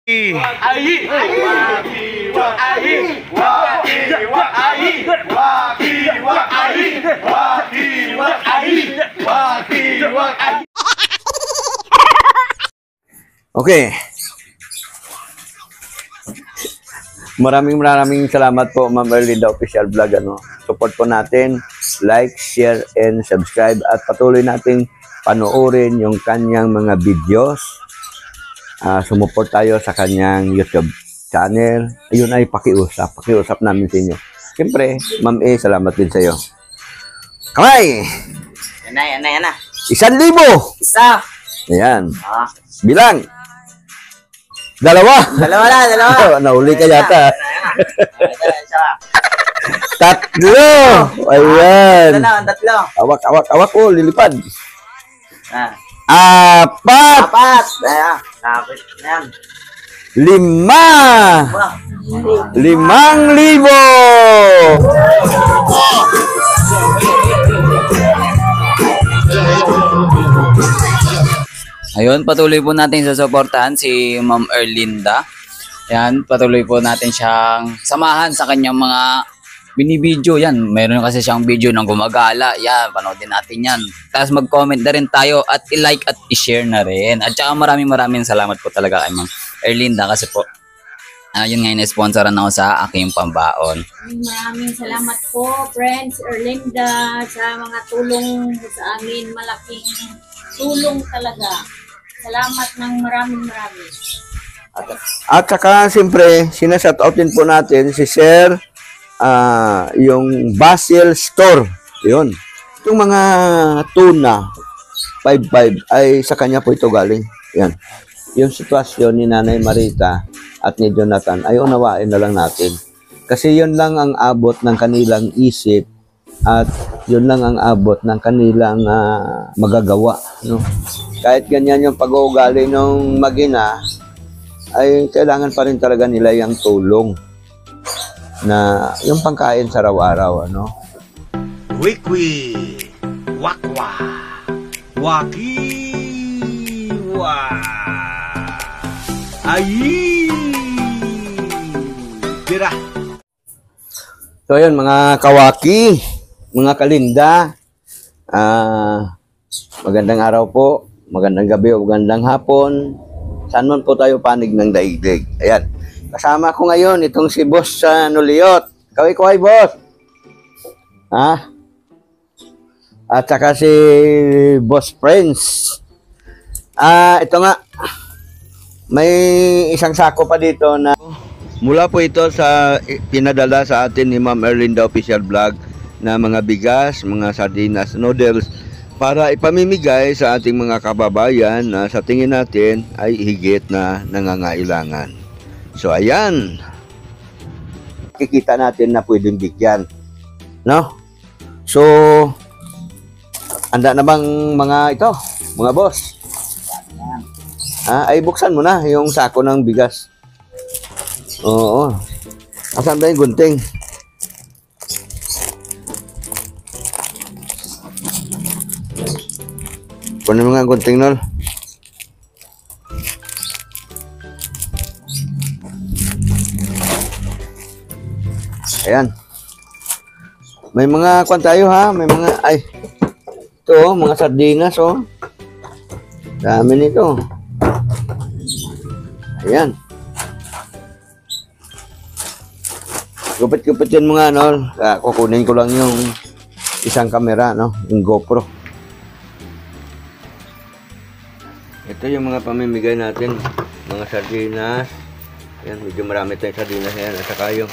Okay. Maraming salamat po, Ma'am Erlinda Official Vlog. Support po natin, like, share, and subscribe. At patuloy nating panoorin yung kanyang mga videos. Sumuport tayo sa kanyang YouTube channel. Ayun ay pakiusap namin sa inyo. Siyempre, Ma'am E, salamat din sa iyo. Kamay! Yan na. 1,000! Isa! Ayan. Bilang! Dalawa! Nahuli ka yata. Tatlo! Ayan. Tatlo. Awak po, lilipad. Apat! Tapos yan. 5! 5,000! Ayun, patuloy po natin susuportahan si Ma'am Erlinda. Yan, patuloy po natin siyang samahan sa kanyang mga binibideo. Yan, meron kasi siyang video ng gumagala. Yan, panoodin natin yan. Tapos mag-comment na rin tayo at i-like at i-share na rin. At saka maraming salamat po talaga kay Ma'am Erlinda kasi po, yun ngayon, sponsoran ako sa aking pambaon. Maraming salamat po, friends Erlinda, sa mga tulong sa amin. Malaking tulong talaga. Salamat ng maraming. At saka, siyempre, sinashout din po natin si Sir, yung Basil Store. Yun. Itong mga tuna, 5-5, ay sa kanya po ito galing. Yan. Yung sitwasyon ni Nanay Marita at ni Jonathan ay unawain na lang natin. Kasi yun lang ang abot ng kanilang isip at yun lang ang abot ng kanilang magagawa. No? Kahit ganyan yung pag-uugali ng mag-ina, ay kailangan pa rin talaga nila yung tulong na yung pangkain sa araw-araw. Wikwi, wakwa, wakiwa, ayi, tira. So yun, mga kawaki, mga kalinda, magandang araw po, magandang gabi o magandang hapon. Saan man po tayo panig ng daigdig. Ayan. Kasama ko ngayon itong si Boss Nuliot. Kaway, Boss. At saka si Boss Prince. Ito nga. May isang sako pa dito na mula po ito sa pinadala sa atin ni Ma'am Erlinda Official Vlog na mga bigas, mga sardinas, noodles para ipamimigay sa ating mga kababayan na sa tingin natin ay higit na nangangailangan. So ayan, kikita natin na pwedeng bigyan, no? So anda na bang mga ito, mga boss? Ay buksan mo na yung sako ng bigas. Oo. Asan ba yung gunting? Kunin mo nga gunting, Nol. Ayan. May mga kwan tayo, ha? May mga, ito, mga sardinas, oh. Dami nito. Ayan. Gupit-gupitin mo nga, Nol. Kukunin ko lang yung isang kamera, no? Yung GoPro. Ito yung mga pamimigay natin, mga sardinas. Ayan, medyo marami tayong sardinas. Ayan, at saka yung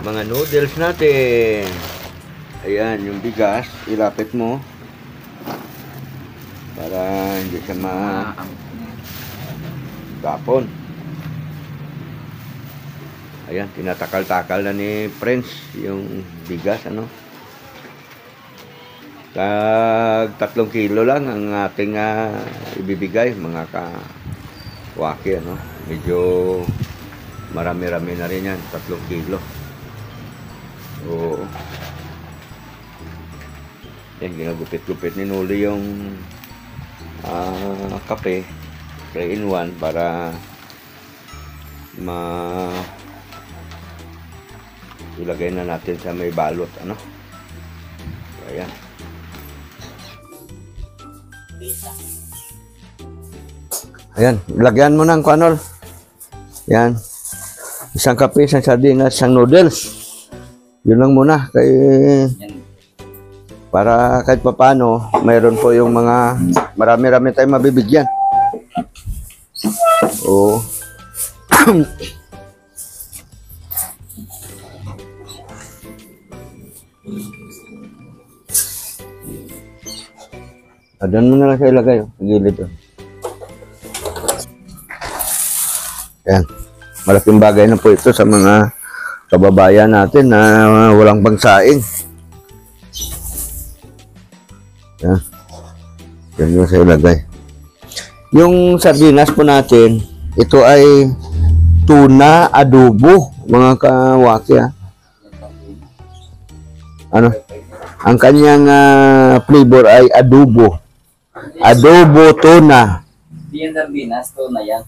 mga noodles natin. Ayan, yung bigas, ilapit mo para hindi siya tapon. Ayan, tinatakal-takal na ni Prince yung bigas, ano. Tag 3 kilo lang ang ating ibibigay, mga kawaki, ano. Medyo marami-rami na rin yan, 3 kilo. Oo. Yan, ginagupit-gupit ni Noli yung kape 3-in-1 para ilagay na natin sa may balot, ano? Ayan. Ayan, lagyan mo ng kwanol. Yan. Isang kape, isang sardinas, isang noodles. Yun lang muna. Para kahit papano, mayroon po yung mga marami-rami tayong mabibigyan. Oo. Doon mo na lang siya ilagay. Sa gilid. Yan. Malaking bagay na po ito sa mga kababayan natin na walang pangsaing. Yan. Yan yung sa ilagay. Yung sardinas po natin, ito ay tuna adobo, mga kawaki. Ano? Ang kanyang flavor ay adobo. Adobo tuna. Hindi yan sardinas, tuna yan.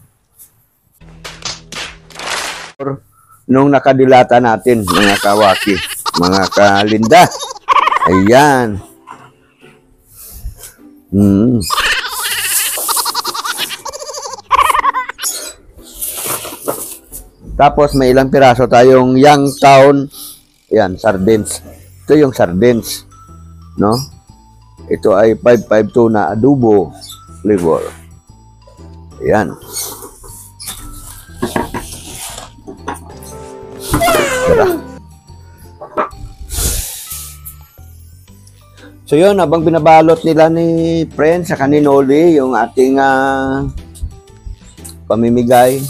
Nung nakadilata natin, mga kawaki, mga kalinda. Ayan. Tapos may ilang piraso tayong Youngstown. Ayan, sardines. Ito yung sardines. No? Ito ay 552 na adobo flavor. Ayan. Tara. So yun, habang binabalot nila ni friend sa kaninoli yung ating pamimigay,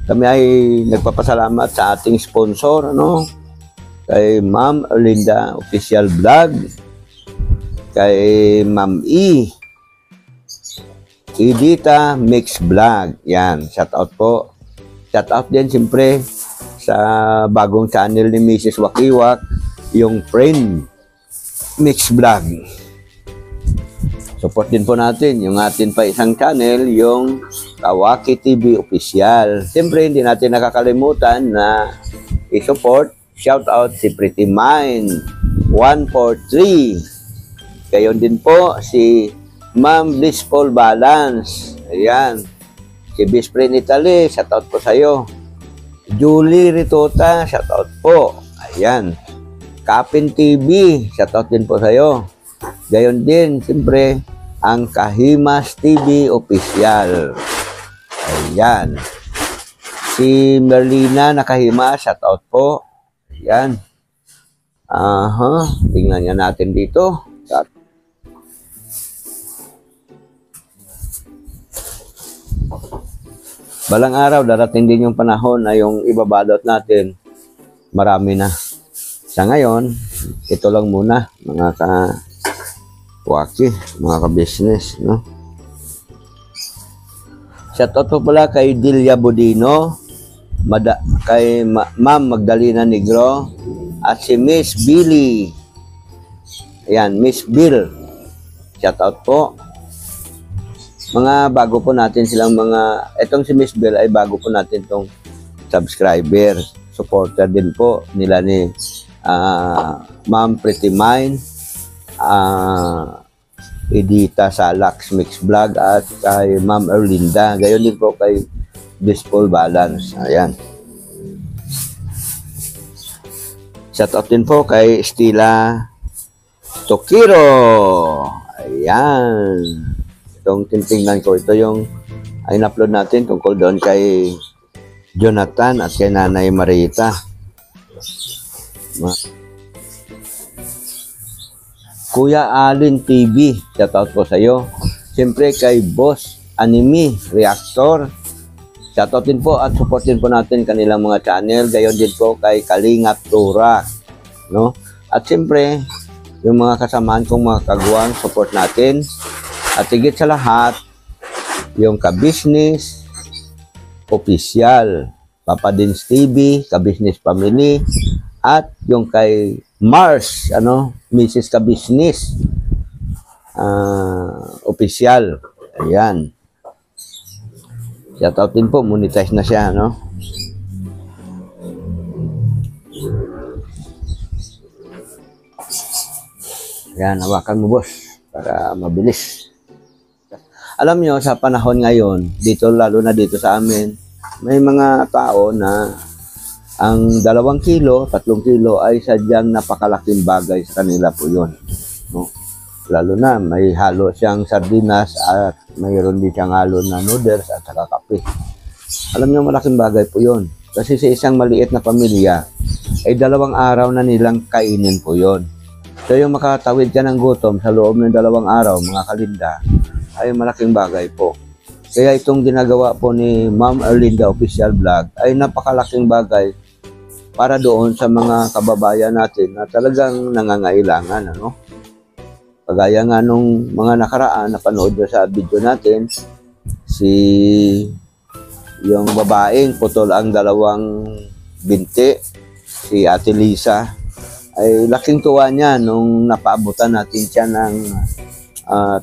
kami ay nagpapasalamat sa ating sponsor, ano? Kay Ma'am Erlinda Official Vlog, kay Ma'am Edita Mix Vlog. Yan, shout out po. Shout out din siyempre sa bagong channel ni Mrs. Wakiwak, yung Friend Mix Vlog. Support din po natin yung atin pa isang channel, yung Kawaki TV Official. Siyempre, hindi natin nakakalimutan na i-support, shout out si Pretty Mind 143. Gayon din po si Ma'am Blissful Balance. Ayan. Si Bisprin Italy, shout out po sa'yo. Julie Ritota, shout out po. Ayan. Kapin TV, shout out din po sa'yo. Gayon din, siyempre, ang Kahimas TV Official. Ayan. Si Merlina Nakahimas, shout out po. Ayan. Tingnan niya natin dito. Balang araw, darating din yung panahon na yung ibabalot natin, marami na. Sa ngayon, ito lang muna, mga ka-waki, mga ka-business, no? Shoutout po pala kay Delia Bodino, kay Ma'am Magdalena Negro, at si Miss Billy. Ayan, Miss Bill. Shoutout po. Mga bago po natin silang etong si Miss Bill ay bago po natin tong subscriber. Supporter din po nila ni Ma'am Pretty Mind, Edita Salax Mix Vlog, at kay Ma'am Erlinda. Gayon din po kay Blissful Balance. Ayan. Shoutout din po kay Stila Tokiro. Ayan. Itong titingnan ko, ito yung in-upload natin tungkol doon kay Jonathan at kay Nanay Marita. Kuya Alin TV, shoutout po sa iyo. Siyempre kay Boss Anime Reactor, shoutout din po at support din po natin kanilang mga channel. Gayon din po kay Kalingap Turak, no? At siyempre yung mga kasamahan kong mga kagawang, support natin. At higit sa lahat, yung Ka-Business Official, Papa Dins TV, Ka-Business Family, at yung kay Mars, Mrs. Ka-Business Official. Ayan. Shoutout din po, monetize na siya, no? Yan, hawakan mo, boss, para mabilis. Alam nyo, sa panahon ngayon, dito, lalo na dito sa amin, may mga tao na ang 2 kilo, 3 kilo ay sadyang napakalaking bagay sa kanila po yun. No? Lalo na, may halo siyang sardinas at mayroon din siyang halo na noodles at saka kape. Alam nyo, malaking bagay po yun. Kasi sa isang maliit na pamilya, ay 2 araw na nilang kainin po yun. So yung makatawid ka ng gutom sa loob ng 2 araw, mga kalinda, ay malaking bagay po. Kaya itong ginagawa po ni Ma'am Erlinda Official Vlog ay napakalaking bagay para doon sa mga kababayan natin na talagang nangangailangan, ano? Kagaya nga nung mga nakaraan, napanood nyo sa video natin, yung babaeng putol ang 2 binti, si Ate Lisa, ay laking tuwa niya nung napaabutan natin siya ng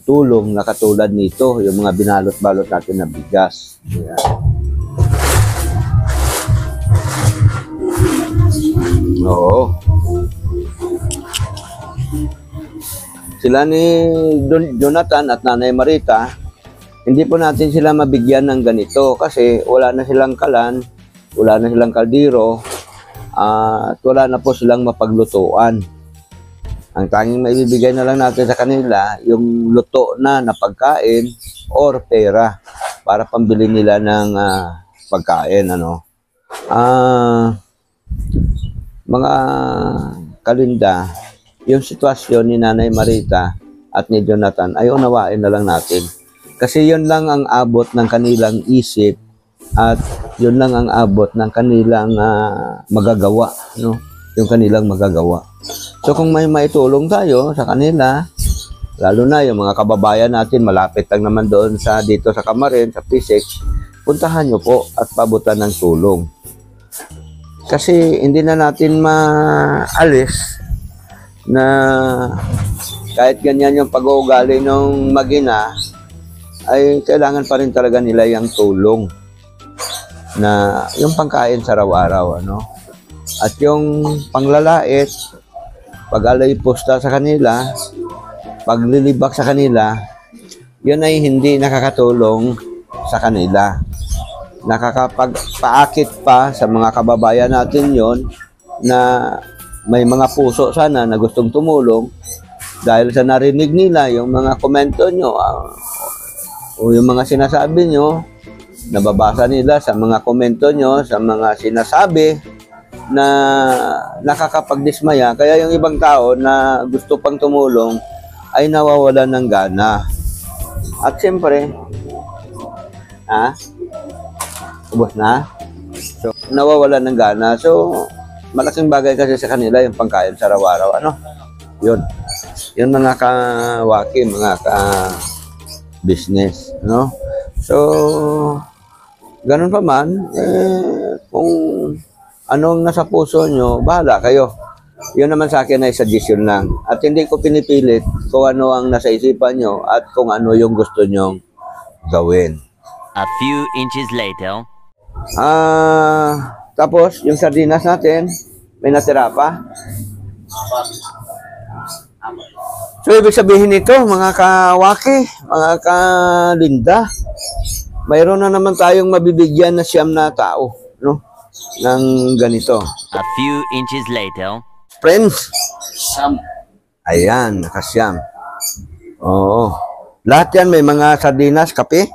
tulong na katulad nito, yung mga binalot-balot natin na bigas. Ayan. Oo. Sila ni Jonathan at Nanay Marita, hindi po natin sila mabigyan ng ganito kasi wala na silang kalan, wala na silang kaldero, at wala na po silang mapaglutuan. Ang tanging maibibigay na lang natin sa kanila, yung luto na pagkain or pera para pambili nila ng pagkain, ano. Mga kalinda, yung sitwasyon ni Nanay Marita at ni Jonathan ay unawain na lang natin. Kasi yun lang ang abot ng kanilang isip at yun lang ang abot ng kanilang magagawa, no? Yung kanilang magagawa. So kung may maitulong tayo sa kanila, lalo na yung mga kababayan natin, malapit lang naman doon dito sa Kamarin, sa Pisek, puntahan nyo po at pabutan ng tulong. Kasi hindi na natin maalis na kahit ganyan yung pag-uugali ng mag-ina, ay kailangan pa rin talaga nila yung tulong na yung pangkain sa araw-araw, ano? At yung panglalait, pag-alay posta sa kanila, paglilibak sa kanila, yun ay hindi nakakatulong sa kanila. Nakakapagpaakit pa sa mga kababayan natin yon na may mga puso sana na gustong tumulong dahil sa narinig nila yung mga komento nyo o yung mga sinasabi nyo, nababasa nila sa mga komento nyo, sa mga sinasabi na nakakapagdismaya. Kaya yung ibang tao na gusto pang tumulong ay nawawalan ng gana. At siyempre, ubos na? So, nawawalan ng gana. So, malaking bagay kasi sa kanila yung pangkain sa araw-araw. Ano? Yun. Yun mga kawaki, mga ka-business. Ano? So, ganun pa man, kung anong nasa puso nyo, bahala kayo. Yun naman sa akin ay suggestion lang. At hindi ko pinipilit kung ano ang nasa isipan nyo at kung ano yung gusto nyong gawin. A few inches later. Tapos, yung sardinas natin, may natira pa. So, ibig sabihin nito, mga kawaki, mga kalinda, mayroon na naman tayong mabibigyan na 9 na tao, no? Ng ganito. A few inches later. Friends, ayan, nakasyam. Oo. Lahat yan may mga sardinas, kape,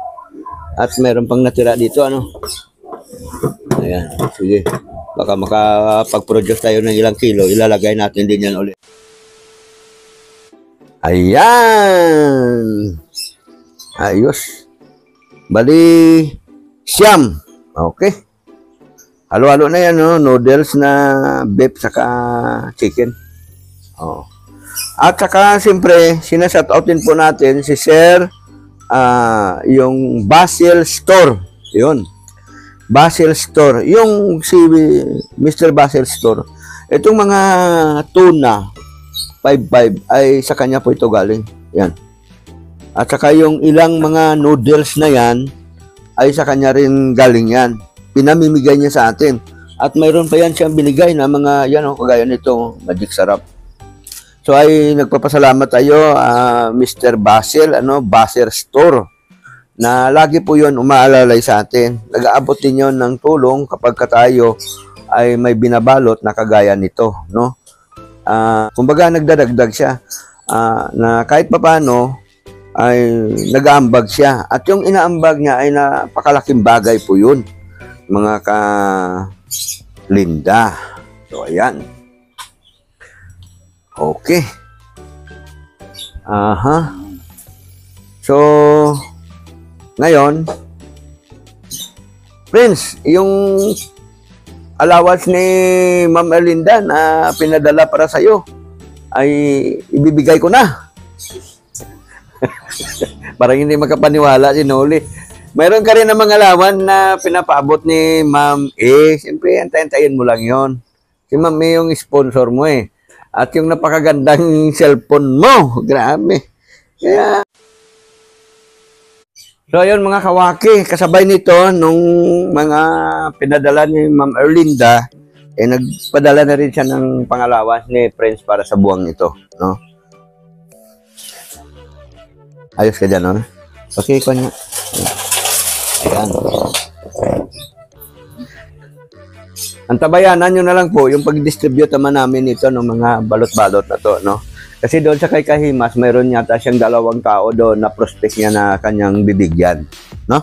at mayroon pang natira dito, ano? Ayan, sige. Baka makapag-produce tayo ng ilang kilo, ilalagay natin din yan ulit. Ayan! Ayos. Bali, 9. Okay. Halo-halo na yan, no? Noodles na beef saka chicken. Oh. At saka, siyempre, sinashoutoutin po natin si Sir, yung Basil Store. Yun. Basil Store. Yung si Mr. Basil Store. Itong mga tuna, 5-5, ay sa kanya po ito galing. Yan. At saka yung ilang mga noodles na yan, ay sa kanya rin galing yan. Pinamimigay niya sa atin. At mayroon pa yan siyang binigay na mga, yan o, kagaya nito, Magic Sarap. So ay nagpapasalamat tayo, Mr. Basil, Basil Store, na lagi po yon umaalalay sa atin. Nag-aabot din yon ng tulong kapag tayo ay may binabalot na kagaya nito, no? Kumbaga nagdadagdag siya, na kahit papano ay nag-aambag siya. At yung inaambag niya ay napakalaking bagay po yun, mga ka-Linda. So ayan. Okay. Aha. So, ngayon, Prince, yung allowance ni Ma'am Erlinda na pinadala para sa'yo ay ibibigay ko na. Parang hindi makapaniwala si Noli. Mayroon ka rin ng mga allowance na pinapaabot ni Ma'am E. Siyempre, antayin mo lang yon. Si Ma'am E yung sponsor mo eh. At yung napakagandang cellphone mo. Grabe. Kaya... So, ayun mga kawaki, kasabay nito nung mga pinadala ni Ma'am Erlinda, nagpadala na rin siya ng pangalawas ni Prince para sa buwang ito, no? Ayos ka dyan, no? Okay, kanya. Ayan. Antabayanan nyo na lang po yung pag-distribute naman namin ito ng mga balot-balot na to, no? Kasi doon sa kay Kahimas, mayroon yata siyang 2 tao doon na prospect niya na kanyang bibigyan, no?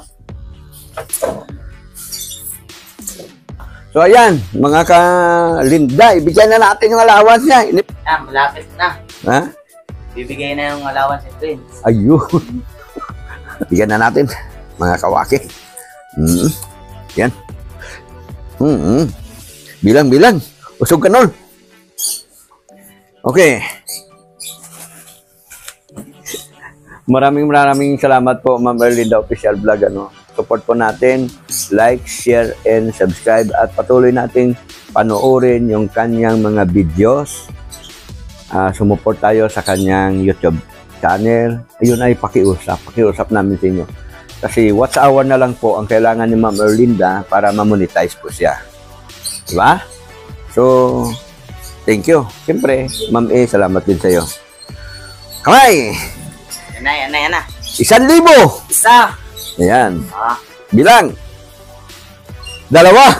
So, ayan, mga ka-Linda, ibigyan na natin yung allowance niya. Malapit na. Ha? Bibigay na yung allowance ni Prince. Ayun. Bigyan na natin, mga kawaki. Yan. Bilang. Usog ka nun. Okay. Maraming salamat po, Ma'am Erlinda Official Vlog. Support po natin. Like, share, and subscribe. At patuloy nating panoorin yung kanyang mga videos. Sumuport tayo sa kanyang YouTube channel. Ayun ay pakiusap. Pakiusap namin sa inyo. Kasi watch hour na lang po ang kailangan ni Ma'am Erlinda para ma-monetize po siya. Diba? So, thank you. Siyempre, Ma'am E, salamat din sa iyo. Kamay! Yan na. 1,000! Isa. Ayan. Ah. Bilang! 2! Dalawa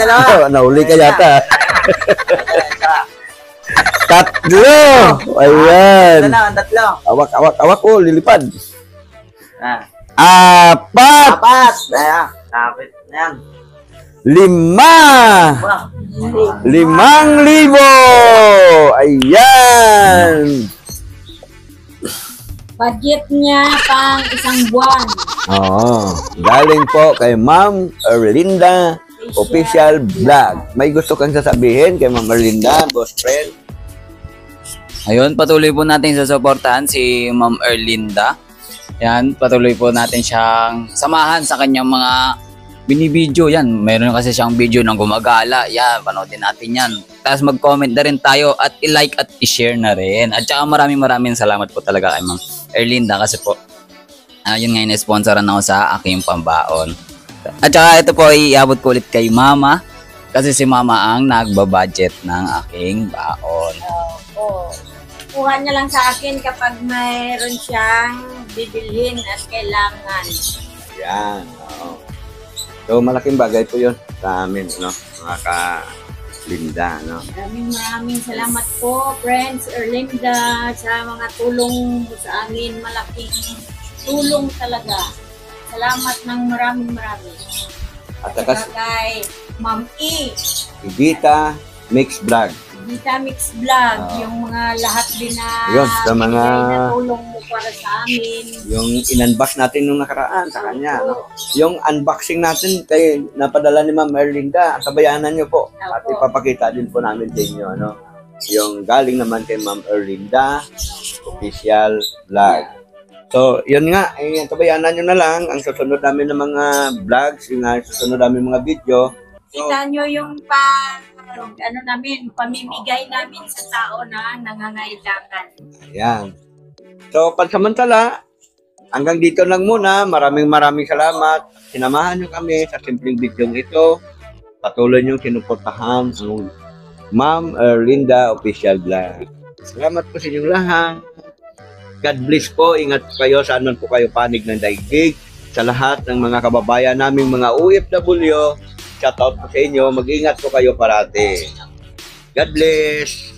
na. Nahuli ka yata. 3! Ayan. Tatlo. Awak ko, lilipad. 4! Apat. Kapit na yan. 5! Wow. 5,000! Ayan! Budget niya pang 1 buwan. Oo. Galing po kay Ma'am Erlinda Official Vlog. May gusto kang sasabihin kay Ma'am Erlinda, boss friend? Ayun, patuloy po natin susuportahan si Ma'am Erlinda. Yan, patuloy po natin siyang samahan sa kanyang mga binibideo. Yan, meron kasi siyang video ng gumagala. Yan, panoodin natin yan. Tapos mag-comment na rin tayo at i-like at i-share na rin. At saka maraming salamat po talaga kay Ma'am Erlinda kasi po, yun nga, in-sponsoran ako sa aking pambaon. At saka ito po, iabot ko ulit kay Mama kasi si Mama ang nagbabudget ng aking baon. Oo. Kuha niya lang sa akin kapag mayroon siyang bibilhin at kailangan. Yan. Oo. So, malaking bagay po yun sa amin, mga ka-Linda, Maraming salamat po, friends Erlinda, sa mga tulong mo sa amin. Malaking tulong talaga. Salamat ng maraming. At Saka saka kay Ma'am E. Vita Mix Vlog. Vita Mix Vlog, yung mga lahat din na Yun, sa mga- binigay na tulong mo para sa amin. Yung in-unbox natin nung nakaraan sa kanya, Yung unboxing natin kay napadala ni Ma'am Erlinda, sabayanan nyo po. At Opo. ipapakita din po namin sa inyo, Yung galing naman kay Ma'am Erlinda Official Vlog. So, yun nga, sabayanan nyo na lang ang susunod namin ng mga vlogs, yung susunod namin mga video. So, Kita nyo yung pamimigay namin sa tao na nangangailangan. ayan. So, pansamantala, hanggang dito lang muna. Maraming salamat. Sinamahan nyo kami sa simpleng video ito. Patuloy nyo sinuportahan ang Ma'am Erlinda Official Vlog. Salamat po sa inyong lahat. God bless po. Ingat po kayo. Saan man po kayo panig ng daigdig. Sa lahat ng mga kababayan naming mga OFW, shout out po sa inyo. Mag-ingat po kayo parati. God bless.